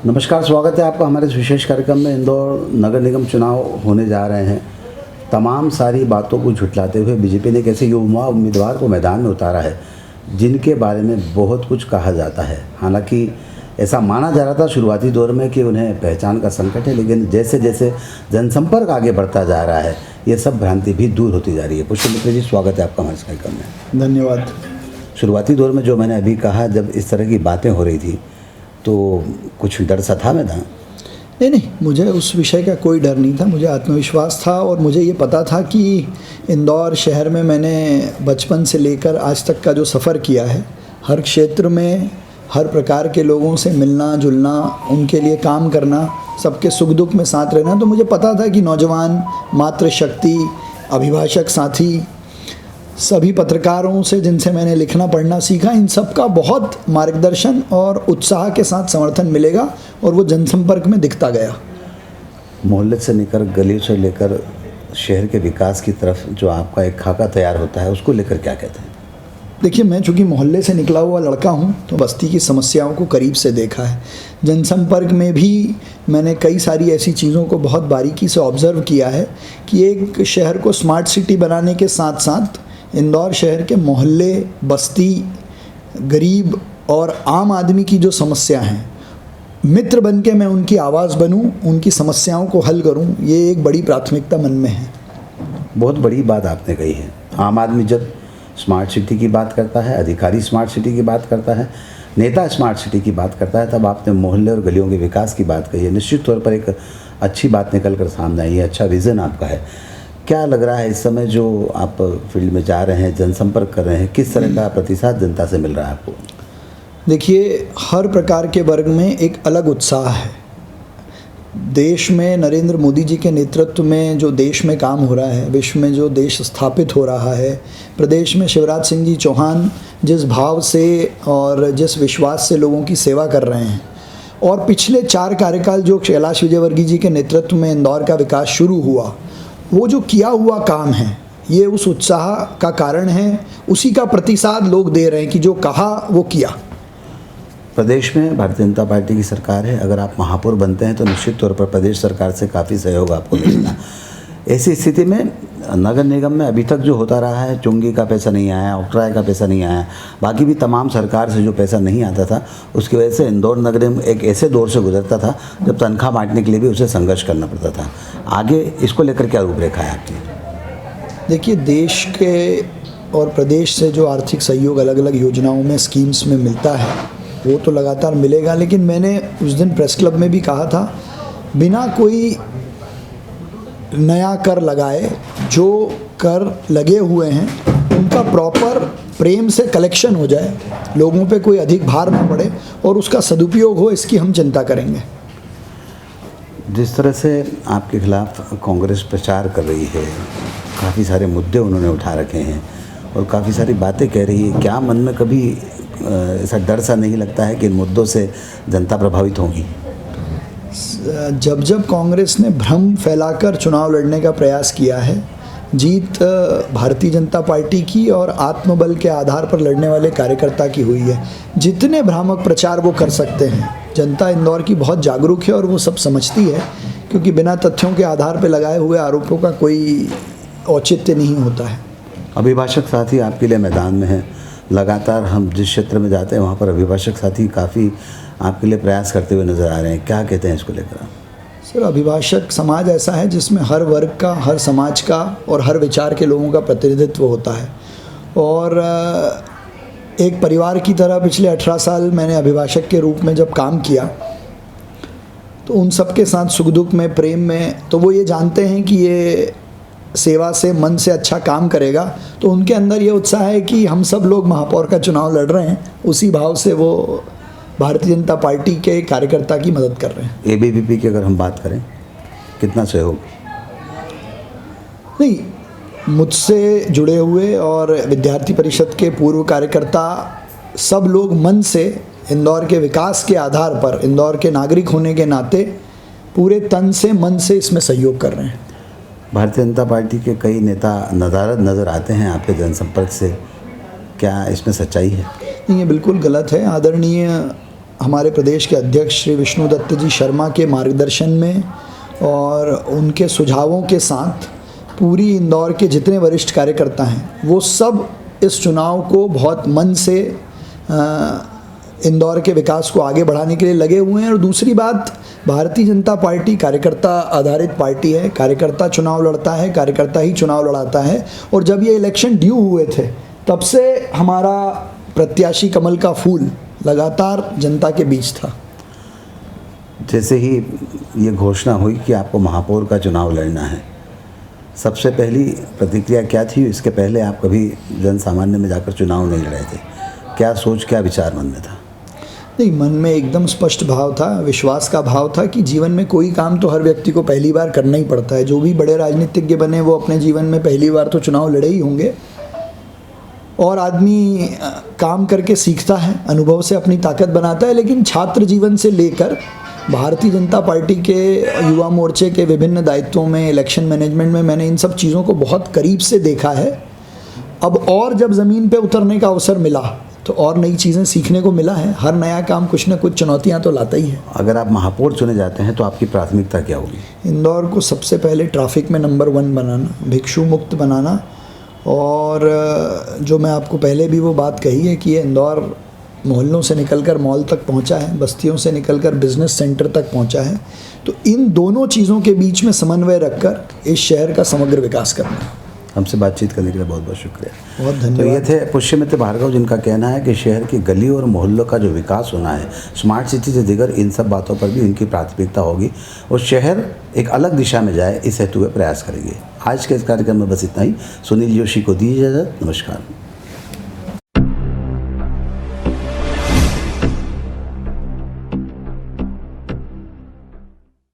नमस्कार, स्वागत है आपका हमारे इस विशेष कार्यक्रम में। इंदौर नगर निगम चुनाव होने जा रहे हैं। तमाम सारी बातों को झुठलाते हुए बीजेपी ने एक ऐसे युवा उम्मीदवार को मैदान में उतारा है जिनके बारे में बहुत कुछ कहा जाता है। हालांकि ऐसा माना जा रहा था शुरुआती दौर में कि उन्हें पहचान का संकट है, लेकिन जैसे जैसे जनसंपर्क आगे बढ़ता जा रहा है ये सब भ्रांति भी दूर होती जा रही है। पुष्प मित्र जी, स्वागत है आपका हमारे इस कार्यक्रम में। धन्यवाद। शुरुआती दौर में जो मैंने अभी कहा, जब इस तरह की बातें हो रही थी तो कुछ डर सा था मैदान? नहीं, मुझे उस विषय का कोई डर नहीं था। मुझे आत्मविश्वास था और मुझे ये पता था कि इंदौर शहर में मैंने बचपन से लेकर आज तक का जो सफ़र किया है, हर क्षेत्र में हर प्रकार के लोगों से मिलना जुलना, उनके लिए काम करना, सबके सुख दुख में साथ रहना, तो मुझे पता था कि नौजवान, मातृशक्ति, अभिभाषक साथी, सभी पत्रकारों से जिनसे मैंने लिखना पढ़ना सीखा, इन सब का बहुत मार्गदर्शन और उत्साह के साथ समर्थन मिलेगा और वो जनसंपर्क में दिखता गया। मोहल्ले से लेकर गली से लेकर शहर के विकास की तरफ जो आपका एक खाका तैयार होता है, उसको लेकर क्या कहते हैं? देखिए, मैं चूँकि मोहल्ले से निकला हुआ लड़का हूँ तो बस्ती की समस्याओं को करीब से देखा है। जनसंपर्क में भी मैंने कई सारी ऐसी चीज़ों को बहुत बारीकी से ऑब्ज़र्व किया है कि एक शहर को स्मार्ट सिटी बनाने के साथ साथ इंदौर शहर के मोहल्ले, बस्ती, गरीब और आम आदमी की जो समस्या हैं, मित्र बन के मैं उनकी आवाज़ बनूं, उनकी समस्याओं को हल करूं, ये एक बड़ी प्राथमिकता मन में है। बहुत बड़ी बात आपने कही है। आम आदमी जब स्मार्ट सिटी की बात करता है, अधिकारी स्मार्ट सिटी की बात करता है, नेता स्मार्ट सिटी की बात करता है, तब आपने मोहल्ले और गलियों के विकास की बात कही है। निश्चित तौर पर एक अच्छी बात निकल कर सामने आई है, अच्छा विज़न आपका है। क्या लग रहा है इस समय जो आप फील्ड में जा रहे हैं, जनसंपर्क कर रहे हैं, किस तरह का प्रतिसाद जनता से मिल रहा है आपको? देखिए, हर प्रकार के वर्ग में एक अलग उत्साह है। देश में नरेंद्र मोदी जी के नेतृत्व में जो देश में काम हो रहा है, विश्व में जो देश स्थापित हो रहा है, प्रदेश में शिवराज सिंह जी चौहान जिस भाव से और जिस विश्वास से लोगों की सेवा कर रहे हैं, और पिछले 4 कार्यकाल जो कैलाश विजयवर्गीय जी के नेतृत्व में इंदौर का विकास शुरू हुआ, वो जो किया हुआ काम है, ये उस उत्साह का कारण है। उसी का प्रतिसाद लोग दे रहे हैं कि जो कहा वो किया। प्रदेश में भारतीय जनता पार्टी की सरकार है। अगर आप महापौर बनते हैं तो निश्चित तौर पर प्रदेश सरकार से काफ़ी सहयोग आपको मिलेगा। ऐसी स्थिति में नगर निगम में अभी तक जो होता रहा है, चुंगी का पैसा नहीं आया, ऑक्ट्राय का पैसा नहीं आया, बाकी भी तमाम सरकार से जो पैसा नहीं आता था, उसकी वजह से इंदौर नगर निगम एक ऐसे दौर से गुजरता था जब तनख्वाह बांटने के लिए भी उसे संघर्ष करना पड़ता था। आगे इसको लेकर क्या रूपरेखा है आपकी? देखिए, देश के और प्रदेश से जो आर्थिक सहयोग अलग अलग योजनाओं में, स्कीम्स में मिलता है, वो तो लगातार मिलेगा। लेकिन मैंने उस दिन प्रेस क्लब में भी कहा था, बिना कोई नया कर लगाए जो कर लगे हुए हैं उनका प्रॉपर प्रेम से कलेक्शन हो जाए, लोगों पे कोई अधिक भार ना पड़े और उसका सदुपयोग हो, इसकी हम चिंता करेंगे। जिस तरह से आपके खिलाफ कांग्रेस प्रचार कर रही है, काफ़ी सारे मुद्दे उन्होंने उठा रखे हैं और काफ़ी सारी बातें कह रही है, क्या मन में कभी ऐसा डर सा नहीं लगता है कि इन मुद्दों से जनता प्रभावित होगी? जब जब कांग्रेस ने भ्रम फैलाकर चुनाव लड़ने का प्रयास किया है, जीत भारतीय जनता पार्टी की और आत्मबल के आधार पर लड़ने वाले कार्यकर्ता की हुई है। जितने भ्रामक प्रचार वो कर सकते हैं, जनता इंदौर की बहुत जागरूक है और वो सब समझती है, क्योंकि बिना तथ्यों के आधार पर लगाए हुए आरोपों का कोई औचित्य नहीं होता है। अभिभाषक साथी आपके लिए मैदान में है। लगातार हम जिस क्षेत्र में जाते हैं वहाँ पर अभिभाषक साथी काफ़ी आपके लिए प्रयास करते हुए नज़र आ रहे हैं। क्या कहते हैं इसको लेकर? सर, अभिभाषक समाज ऐसा है जिसमें हर वर्ग का, हर समाज का और हर विचार के लोगों का प्रतिनिधित्व होता है। और एक परिवार की तरह पिछले 18 साल मैंने अभिभाषक के रूप में जब काम किया, तो उन सब के साथ सुख दुख में, प्रेम में, तो वो ये जानते हैं कि ये सेवा से, मन से अच्छा काम करेगा, तो उनके अंदर ये उत्साह है कि हम सब लोग महापौर का चुनाव लड़ रहे हैं। उसी भाव से वो भारतीय जनता पार्टी के कार्यकर्ता की मदद कर रहे हैं। एबीवीपी की अगर हम बात करें, कितना सहयोग? नहीं, मुझसे जुड़े हुए और विद्यार्थी परिषद के पूर्व कार्यकर्ता सब लोग मन से इंदौर के विकास के आधार पर, इंदौर के नागरिक होने के नाते पूरे तन से, मन से इसमें सहयोग कर रहे हैं। भारतीय जनता पार्टी के कई नेता नदारद नज़र आते हैं आपके जनसंपर्क से, क्या इसमें सच्चाई है? नहीं, ये बिल्कुल गलत है। आदरणीय हमारे प्रदेश के अध्यक्ष श्री विष्णुदत्त जी शर्मा के मार्गदर्शन में और उनके सुझावों के साथ पूरी इंदौर के जितने वरिष्ठ कार्यकर्ता हैं वो सब इस चुनाव को बहुत मन से इंदौर के विकास को आगे बढ़ाने के लिए लगे हुए हैं। और दूसरी बात, भारतीय जनता पार्टी कार्यकर्ता आधारित पार्टी है, कार्यकर्ता चुनाव लड़ता है, कार्यकर्ता ही चुनाव लड़ाता है। और जब ये इलेक्शन ड्यू हुए थे तब से हमारा प्रत्याशी कमल का फूल लगातार जनता के बीच था। जैसे ही ये घोषणा हुई कि आपको महापौर का चुनाव लड़ना है, सबसे पहली प्रतिक्रिया क्या थी? इसके पहले आप कभी जन सामान्य में जाकर चुनाव नहीं लड़े थे, क्या सोच, क्या विचार मन में था? नहीं, मन में एकदम स्पष्ट भाव था, विश्वास का भाव था कि जीवन में कोई काम तो हर व्यक्ति को पहली बार करना ही पड़ता है। जो भी बड़े राजनीतिज्ञ बने वो अपने जीवन में पहली बार तो चुनाव लड़े ही होंगे। और आदमी काम करके सीखता है, अनुभव से अपनी ताकत बनाता है। लेकिन छात्र जीवन से लेकर भारतीय जनता पार्टी के युवा मोर्चे के विभिन्न दायित्वों में, इलेक्शन मैनेजमेंट में मैंने इन सब चीज़ों को बहुत करीब से देखा है। अब और जब ज़मीन पे उतरने का अवसर मिला तो और नई चीज़ें सीखने को मिला है। हर नया काम कुछ ना कुछ चुनौतियां तो लाता ही है। अगर आप महापौर चुने जाते हैं तो आपकी प्राथमिकता क्या होगी? इंदौर को सबसे पहले ट्रैफिक में नंबर 1 बनाना, भिक्षु मुक्त बनाना। और जो मैं आपको पहले भी वो बात कही है कि ये इंदौर मोहल्लों से निकलकर मॉल तक पहुंचा है, बस्तियों से निकलकर बिजनेस सेंटर तक पहुंचा है। तो इन दोनों चीज़ों के बीच में समन्वय रखकर इस शहर का समग्र विकास करना। हमसे बातचीत करने के लिए बहुत बहुत शुक्रिया। बहुत धन्यवाद। तो ये थे पुष्यमित्र भार्गव, जिनका कहना है कि शहर की गली और मोहल्लों का जो विकास होना है, स्मार्ट सिटी से दिगर इन सब बातों पर भी इनकी प्राथमिकता होगी और शहर एक अलग दिशा में जाए, इस हेतु वे प्रयास करेंगे। आज के इस कार्यक्रम में बस इतना ही। सुनील जोशी को दी इजाज़त। नमस्कार।